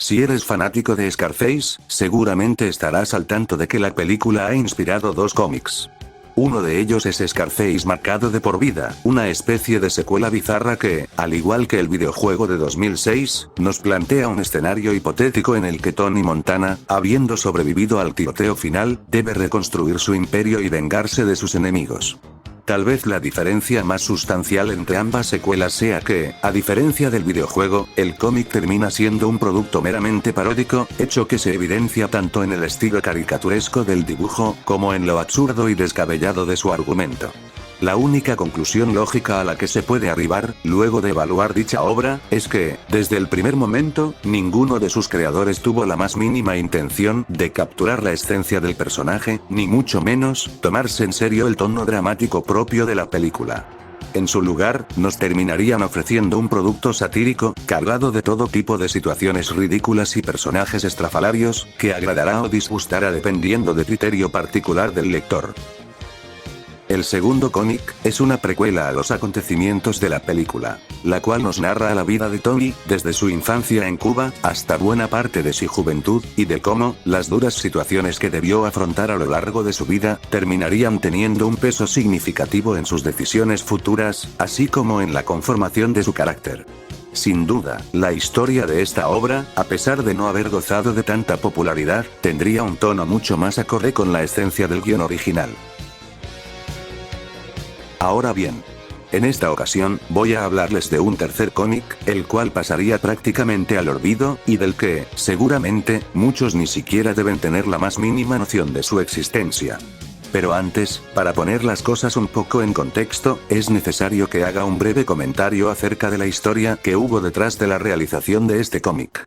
Si eres fanático de Scarface, seguramente estarás al tanto de que la película ha inspirado dos cómics. Uno de ellos es Scarface marcado de por vida, una especie de secuela bizarra que, al igual que el videojuego de 2006, nos plantea un escenario hipotético en el que Tony Montana, habiendo sobrevivido al tiroteo final, debe reconstruir su imperio y vengarse de sus enemigos. Tal vez la diferencia más sustancial entre ambas secuelas sea que, a diferencia del videojuego, el cómic termina siendo un producto meramente paródico, hecho que se evidencia tanto en el estilo caricaturesco del dibujo, como en lo absurdo y descabellado de su argumento. La única conclusión lógica a la que se puede arribar, luego de evaluar dicha obra, es que, desde el primer momento, ninguno de sus creadores tuvo la más mínima intención de capturar la esencia del personaje, ni mucho menos, tomarse en serio el tono dramático propio de la película. En su lugar, nos terminarían ofreciendo un producto satírico, cargado de todo tipo de situaciones ridículas y personajes estrafalarios, que agradará o disgustará dependiendo del criterio particular del lector. El segundo cómic, es una precuela a los acontecimientos de la película, la cual nos narra la vida de Tony, desde su infancia en Cuba, hasta buena parte de su juventud, y de cómo, las duras situaciones que debió afrontar a lo largo de su vida, terminarían teniendo un peso significativo en sus decisiones futuras, así como en la conformación de su carácter. Sin duda, la historia de esta obra, a pesar de no haber gozado de tanta popularidad, tendría un tono mucho más acorde con la esencia del guión original. Ahora bien, en esta ocasión, voy a hablarles de un tercer cómic, el cual pasaría prácticamente al olvido, y del que, seguramente, muchos ni siquiera deben tener la más mínima noción de su existencia. Pero antes, para poner las cosas un poco en contexto, es necesario que haga un breve comentario acerca de la historia que hubo detrás de la realización de este cómic.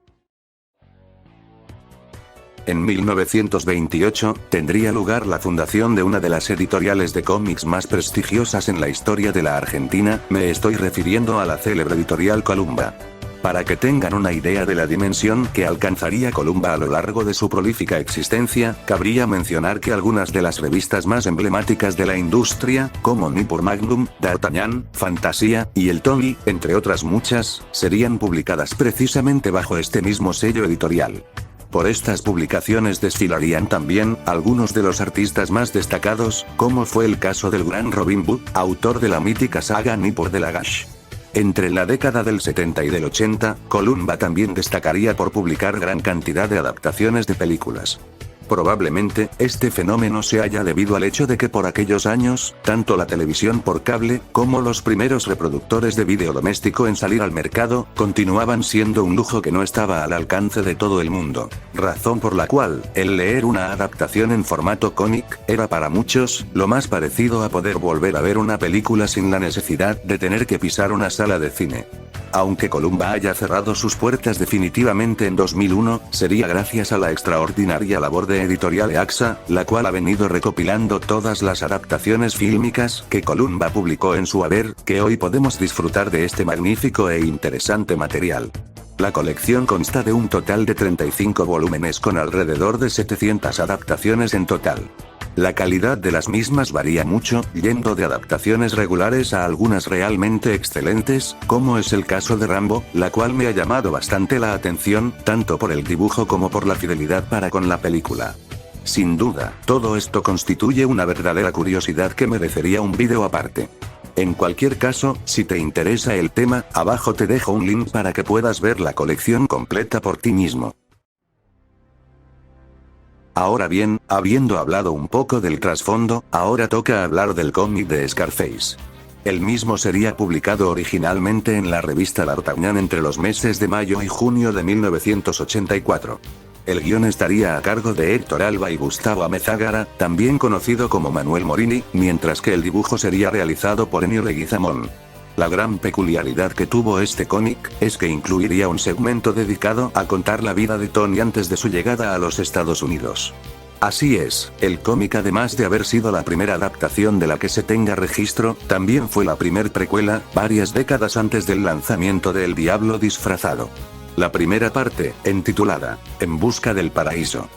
En 1928, tendría lugar la fundación de una de las editoriales de cómics más prestigiosas en la historia de la Argentina, me estoy refiriendo a la célebre editorial Columba. Para que tengan una idea de la dimensión que alcanzaría Columba a lo largo de su prolífica existencia, cabría mencionar que algunas de las revistas más emblemáticas de la industria, como Nippur Magnum, D'Artagnan, Fantasía, y El Tony, entre otras muchas, serían publicadas precisamente bajo este mismo sello editorial. Por estas publicaciones desfilarían también algunos de los artistas más destacados, como fue el caso del gran Robin Hood, autor de la mítica saga Nippur de Lagash. Entre la década del 70 y del 80, Columba también destacaría por publicar gran cantidad de adaptaciones de películas. Probablemente, este fenómeno se haya debido al hecho de que por aquellos años, tanto la televisión por cable, como los primeros reproductores de vídeo doméstico en salir al mercado, continuaban siendo un lujo que no estaba al alcance de todo el mundo. Razón por la cual, el leer una adaptación en formato cómic, era para muchos, lo más parecido a poder volver a ver una película sin la necesidad de tener que pisar una sala de cine. Aunque Columba haya cerrado sus puertas definitivamente en 2001, sería gracias a la extraordinaria labor de Editorial EAXA, la cual ha venido recopilando todas las adaptaciones fílmicas que Columba publicó en su haber, que hoy podemos disfrutar de este magnífico e interesante material. La colección consta de un total de 35 volúmenes con alrededor de 700 adaptaciones en total. La calidad de las mismas varía mucho, yendo de adaptaciones regulares a algunas realmente excelentes, como es el caso de Rambo, la cual me ha llamado bastante la atención, tanto por el dibujo como por la fidelidad para con la película. Sin duda, todo esto constituye una verdadera curiosidad que merecería un vídeo aparte. En cualquier caso, si te interesa el tema, abajo te dejo un link para que puedas ver la colección completa por ti mismo. Ahora bien, habiendo hablado un poco del trasfondo, ahora toca hablar del cómic de Scarface. El mismo sería publicado originalmente en la revista D'Artagnan entre los meses de mayo y junio de 1984. El guión estaría a cargo de Héctor Alba y Gustavo Amezágara, también conocido como Manuel Morini, mientras que el dibujo sería realizado por Ennio Leguizamón. La gran peculiaridad que tuvo este cómic, es que incluiría un segmento dedicado a contar la vida de Tony antes de su llegada a los Estados Unidos. Así es, el cómic además de haber sido la primera adaptación de la que se tenga registro, también fue la primer precuela, varias décadas antes del lanzamiento de El Diablo Disfrazado. La primera parte, intitulada En Busca del Paraíso.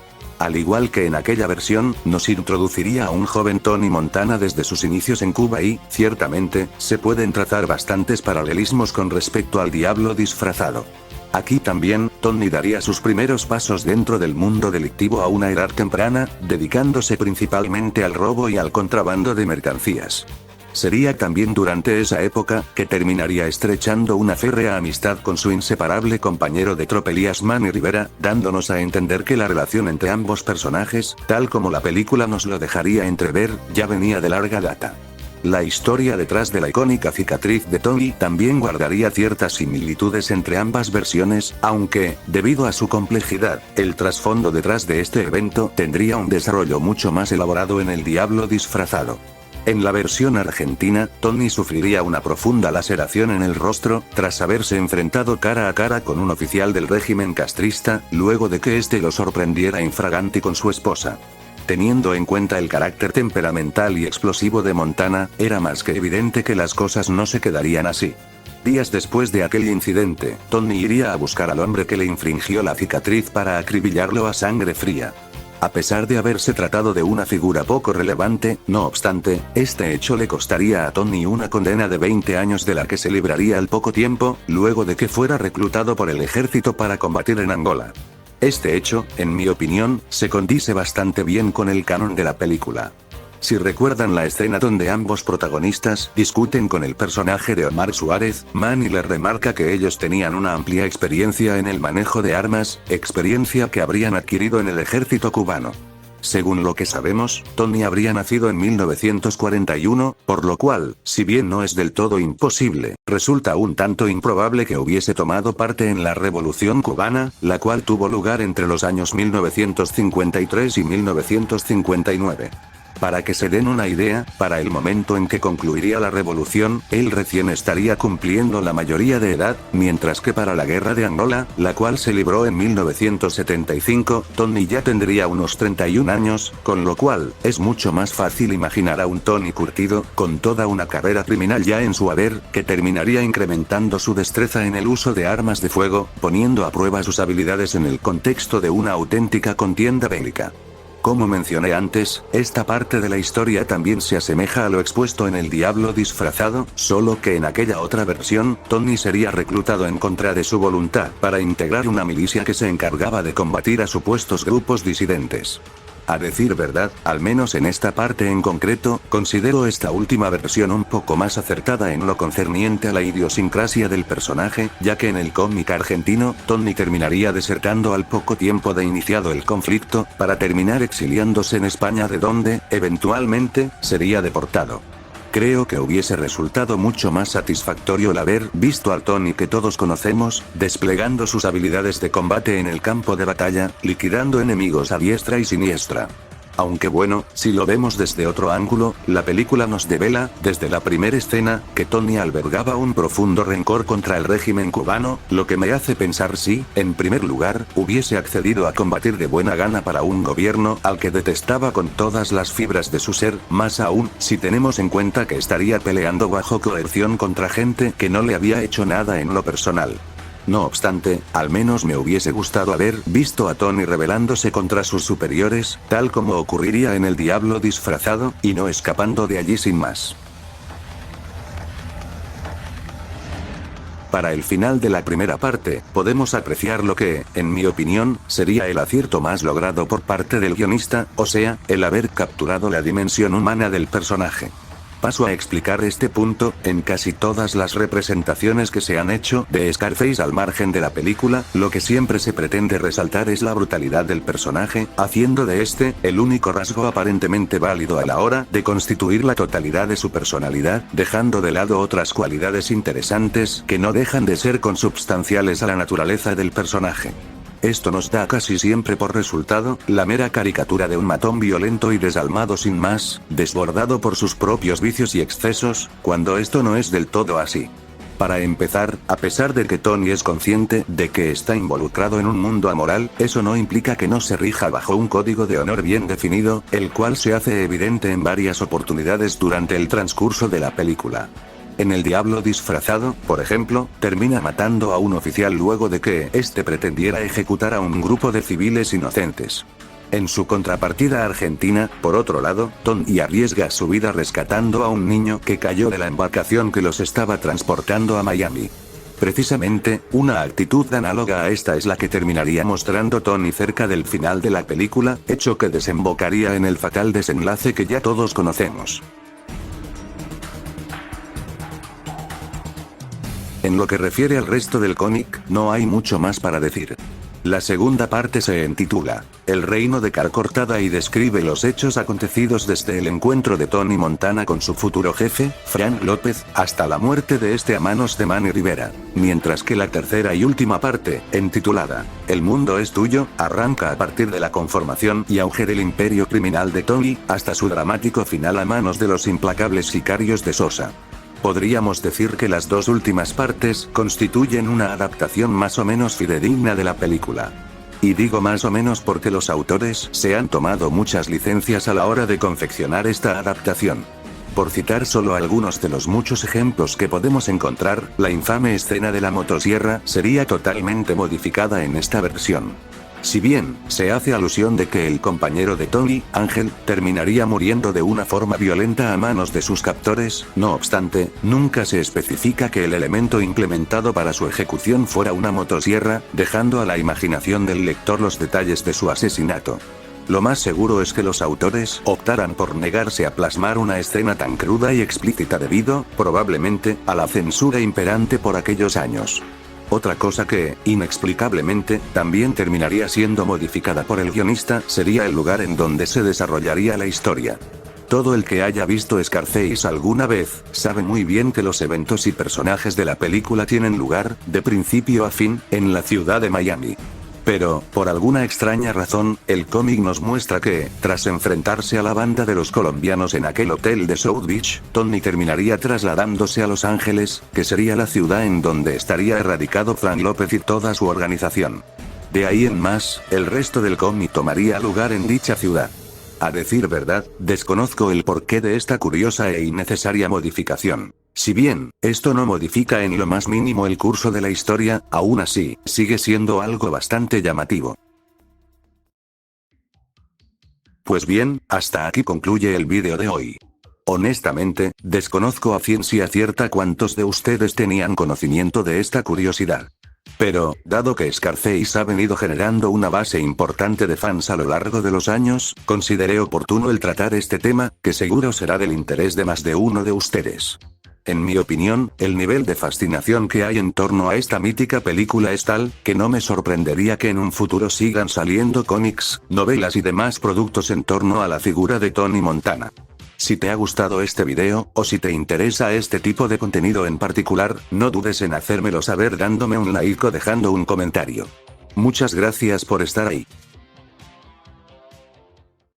Al igual que en aquella versión, nos introduciría a un joven Tony Montana desde sus inicios en Cuba y, ciertamente, se pueden trazar bastantes paralelismos con respecto al Diablo Disfrazado. Aquí también, Tony daría sus primeros pasos dentro del mundo delictivo a una edad temprana, dedicándose principalmente al robo y al contrabando de mercancías. Sería también durante esa época, que terminaría estrechando una férrea amistad con su inseparable compañero de tropelías Manny Rivera, dándonos a entender que la relación entre ambos personajes, tal como la película nos lo dejaría entrever, ya venía de larga data. La historia detrás de la icónica cicatriz de Tony también guardaría ciertas similitudes entre ambas versiones, aunque, debido a su complejidad, el trasfondo detrás de este evento tendría un desarrollo mucho más elaborado en El Diablo Disfrazado. En la versión argentina, Tony sufriría una profunda laceración en el rostro, tras haberse enfrentado cara a cara con un oficial del régimen castrista, luego de que éste lo sorprendiera infraganti con su esposa. Teniendo en cuenta el carácter temperamental y explosivo de Montana, era más que evidente que las cosas no se quedarían así. Días después de aquel incidente, Tony iría a buscar al hombre que le infringió la cicatriz para acribillarlo a sangre fría. A pesar de haberse tratado de una figura poco relevante, no obstante, este hecho le costaría a Tony una condena de 20 años de la que se libraría al poco tiempo, luego de que fuera reclutado por el ejército para combatir en Angola. Este hecho, en mi opinión, se condice bastante bien con el canon de la película. Si recuerdan la escena donde ambos protagonistas discuten con el personaje de Omar Suárez, Manny le remarca que ellos tenían una amplia experiencia en el manejo de armas, experiencia que habrían adquirido en el ejército cubano. Según lo que sabemos, Tony habría nacido en 1941, por lo cual, si bien no es del todo imposible, resulta un tanto improbable que hubiese tomado parte en la Revolución Cubana, la cual tuvo lugar entre los años 1953 y 1959. Para que se den una idea, para el momento en que concluiría la revolución, él recién estaría cumpliendo la mayoría de edad, mientras que para la guerra de Angola, la cual se libró en 1975, Tony ya tendría unos 31 años, con lo cual, es mucho más fácil imaginar a un Tony curtido, con toda una carrera criminal ya en su haber, que terminaría incrementando su destreza en el uso de armas de fuego, poniendo a prueba sus habilidades en el contexto de una auténtica contienda bélica. Como mencioné antes, esta parte de la historia también se asemeja a lo expuesto en El Diablo Disfrazado, solo que en aquella otra versión, Tony sería reclutado en contra de su voluntad para integrar una milicia que se encargaba de combatir a supuestos grupos disidentes. A decir verdad, al menos en esta parte en concreto, considero esta última versión un poco más acertada en lo concerniente a la idiosincrasia del personaje, ya que en el cómic argentino, Tony terminaría desertando al poco tiempo de iniciado el conflicto, para terminar exiliándose en España, de donde, eventualmente, sería deportado. Creo que hubiese resultado mucho más satisfactorio el haber visto al Tony que todos conocemos, desplegando sus habilidades de combate en el campo de batalla, liquidando enemigos a diestra y siniestra. Aunque bueno, si lo vemos desde otro ángulo, la película nos devela, desde la primera escena, que Tony albergaba un profundo rencor contra el régimen cubano, lo que me hace pensar si, en primer lugar, hubiese accedido a combatir de buena gana para un gobierno al que detestaba con todas las fibras de su ser, más aún, si tenemos en cuenta que estaría peleando bajo coerción contra gente que no le había hecho nada en lo personal. No obstante, al menos me hubiese gustado haber visto a Tony rebelándose contra sus superiores, tal como ocurriría en El Diablo Disfrazado, y no escapando de allí sin más. Para el final de la primera parte, podemos apreciar lo que, en mi opinión, sería el acierto más logrado por parte del guionista, o sea, el haber capturado la dimensión humana del personaje. Paso a explicar este punto. En casi todas las representaciones que se han hecho de Scarface al margen de la película, lo que siempre se pretende resaltar es la brutalidad del personaje, haciendo de este, el único rasgo aparentemente válido a la hora de constituir la totalidad de su personalidad, dejando de lado otras cualidades interesantes que no dejan de ser consubstanciales a la naturaleza del personaje. Esto nos da casi siempre por resultado, la mera caricatura de un matón violento y desalmado sin más, desbordado por sus propios vicios y excesos, cuando esto no es del todo así. Para empezar, a pesar de que Tony es consciente de que está involucrado en un mundo amoral, eso no implica que no se rija bajo un código de honor bien definido, el cual se hace evidente en varias oportunidades durante el transcurso de la película. En El Diablo Disfrazado, por ejemplo, termina matando a un oficial luego de que éste pretendiera ejecutar a un grupo de civiles inocentes. En su contrapartida argentina, por otro lado, Tony arriesga su vida rescatando a un niño que cayó de la embarcación que los estaba transportando a Miami. Precisamente, una actitud análoga a esta es la que terminaría mostrando Tony cerca del final de la película, hecho que desembocaría en el fatal desenlace que ya todos conocemos. En lo que refiere al resto del cómic, no hay mucho más para decir. La segunda parte se intitula El Reino de Cal Cortada y describe los hechos acontecidos desde el encuentro de Tony Montana con su futuro jefe, Frank López, hasta la muerte de este a manos de Manny Rivera. Mientras que la tercera y última parte, intitulada El Mundo es Tuyo, arranca a partir de la conformación y auge del imperio criminal de Tony, hasta su dramático final a manos de los implacables sicarios de Sosa. Podríamos decir que las dos últimas partes constituyen una adaptación más o menos fidedigna de la película. Y digo más o menos porque los autores se han tomado muchas licencias a la hora de confeccionar esta adaptación. Por citar solo algunos de los muchos ejemplos que podemos encontrar, la infame escena de la motosierra sería totalmente modificada en esta versión. Si bien, se hace alusión de que el compañero de Tony, Ángel, terminaría muriendo de una forma violenta a manos de sus captores, no obstante, nunca se especifica que el elemento implementado para su ejecución fuera una motosierra, dejando a la imaginación del lector los detalles de su asesinato. Lo más seguro es que los autores optaran por negarse a plasmar una escena tan cruda y explícita debido, probablemente, a la censura imperante por aquellos años. Otra cosa que, inexplicablemente, también terminaría siendo modificada por el guionista sería el lugar en donde se desarrollaría la historia. Todo el que haya visto Scarface alguna vez, sabe muy bien que los eventos y personajes de la película tienen lugar, de principio a fin, en la ciudad de Miami. Pero, por alguna extraña razón, el cómic nos muestra que, tras enfrentarse a la banda de los colombianos en aquel hotel de South Beach, Tony terminaría trasladándose a Los Ángeles, que sería la ciudad en donde estaría erradicado Frank López y toda su organización. De ahí en más, el resto del cómic tomaría lugar en dicha ciudad. A decir verdad, desconozco el porqué de esta curiosa e innecesaria modificación. Si bien, esto no modifica en lo más mínimo el curso de la historia, aún así, sigue siendo algo bastante llamativo. Pues bien, hasta aquí concluye el vídeo de hoy. Honestamente, desconozco a ciencia cierta cuántos de ustedes tenían conocimiento de esta curiosidad. Pero, dado que Scarface ha venido generando una base importante de fans a lo largo de los años, consideré oportuno el tratar este tema, que seguro será del interés de más de uno de ustedes. En mi opinión, el nivel de fascinación que hay en torno a esta mítica película es tal, que no me sorprendería que en un futuro sigan saliendo cómics, novelas y demás productos en torno a la figura de Tony Montana. Si te ha gustado este video, o si te interesa este tipo de contenido en particular, no dudes en hacérmelo saber dándome un like o dejando un comentario. Muchas gracias por estar ahí.